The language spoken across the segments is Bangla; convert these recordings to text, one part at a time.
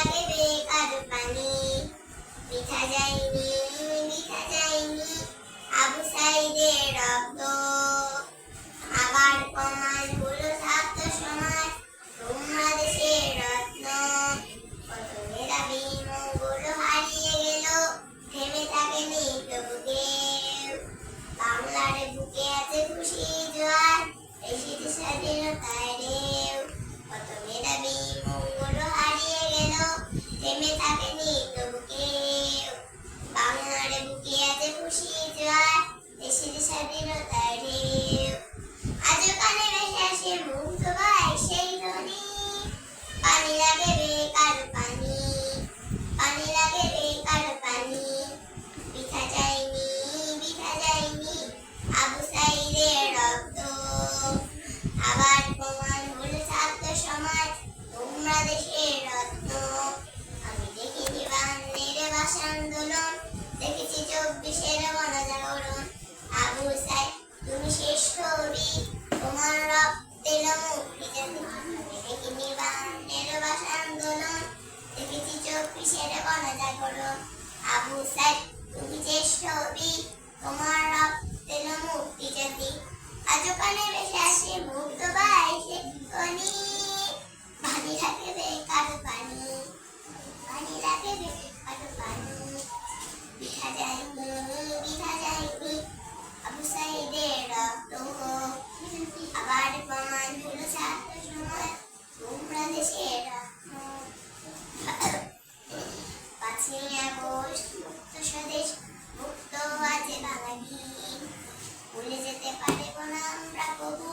লাগে বেকার পানি, মিঠা যায়নি মিঠা যায়নি আবু সাইদের রক্ত। আবার প্রমাণ হলো ছাত্র সমাজ তোমরা দেশের রত্ন। কত মেধাবী মঙ্গল হারিয়ে গেল, থেমে থাকেনি তবু কেউ। বাংলার বুকে আছে খুশি জোয়ার, এসেছে স্বাধীনতার ঢেউ। কত মেধাবী মঙ্গল হারিয়ে গেল, থেমে থাকেনি তবু কেউ। বাংলার বুকে আছে খুশি জোয়ার, এসেছে স্বাধীনতার ঢেউ। আজও কানে ভেসে আসে মুগ্ধ ভাই সেই ধ্বনি, পানি লাগে বেকার পানি, পানি লাগে বেকার পানি। পিঠা যায়নি পিঠা যায়নি আবু সাইদের রক্ত। আবার প্রমাণ হলো ছাত্র সমাজ তোমরা দেশের রত্ন। আমি দেখিনি বায়ান্নের ভাষা আন্দোলন, দেখেছি 24-এর গণজাগরণ। আবু সাইদ তুমি শ্রেষ্ঠ বীর, তোমার রক্তে মুক্তি জাতি। আমি দেখিনি বায়ান্নের ভাষা আন্দোলন, দেখেছি 24-এর গণজাগরণ। আবু সাইদ তুমি শ্রেষ্ঠ বীর, তোমার রক্তে মুক্তি জাতি। আজও কানে ভেসে আসে মুগ্ধ ভাই সেই ধ্বনি, পানি লাগে বেকার পানি, পানি লাগে বেকার পানি। পিঠা যায়নি পিঠা যায়নি আবু সাইদের রক্ত। আবার প্রমাণ হলো ছাত্র সমাজ তোমরা দেশের রত্ন। 5ই আগস্ট মুক্ত স্বদেশ, মুক্ত আছে বাঙালি। ভুলে যেতে পারবো না আমরা কবু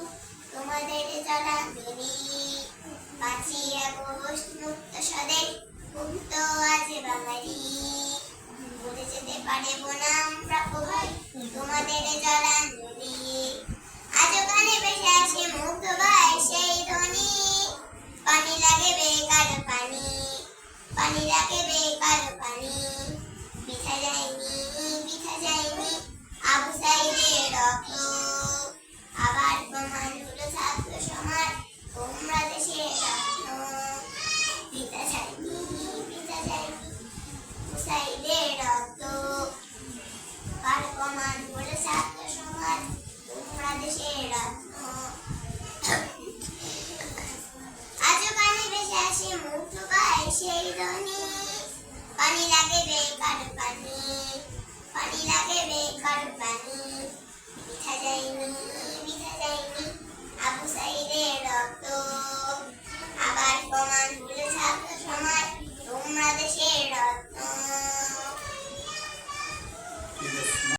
তোমাদের জলাঞ্জলি। 5ই আগস্ট মুক্ত স্বদেশ, মুক্ত আছে বাঙালি। ভুলে যেতে পারবো না আমরা কবু তোমাদের জলাঞ্জলি। আজও কানে ভেসে আসে মুগ্ধ ভাই সেই ধ্বনি, পানি লাগে বেকার পানি, পানি লাগে বেকার পানি। পিঠা যায়নি পিঠা যায়নি আবু সাইদের রক্ত। আবার প্রমাণ হলো ছাত্র সমাজ তোমরা দেশের রত্ন। পিঠা যায়নি পিঠা যায়নি আবু সাইদের রক্ত। আবার প্রমাণ হলো ছাত্র সমাজ তোমরা দেশের রত্ন। আজও কানে ভেসে আসে মুগ্ধ ভাই সেই ধ্বনি, পানি লাগে বেকার পানি, পানি লাগে বেকার পানি। পিঠা যায়নি পিঠা যায়নি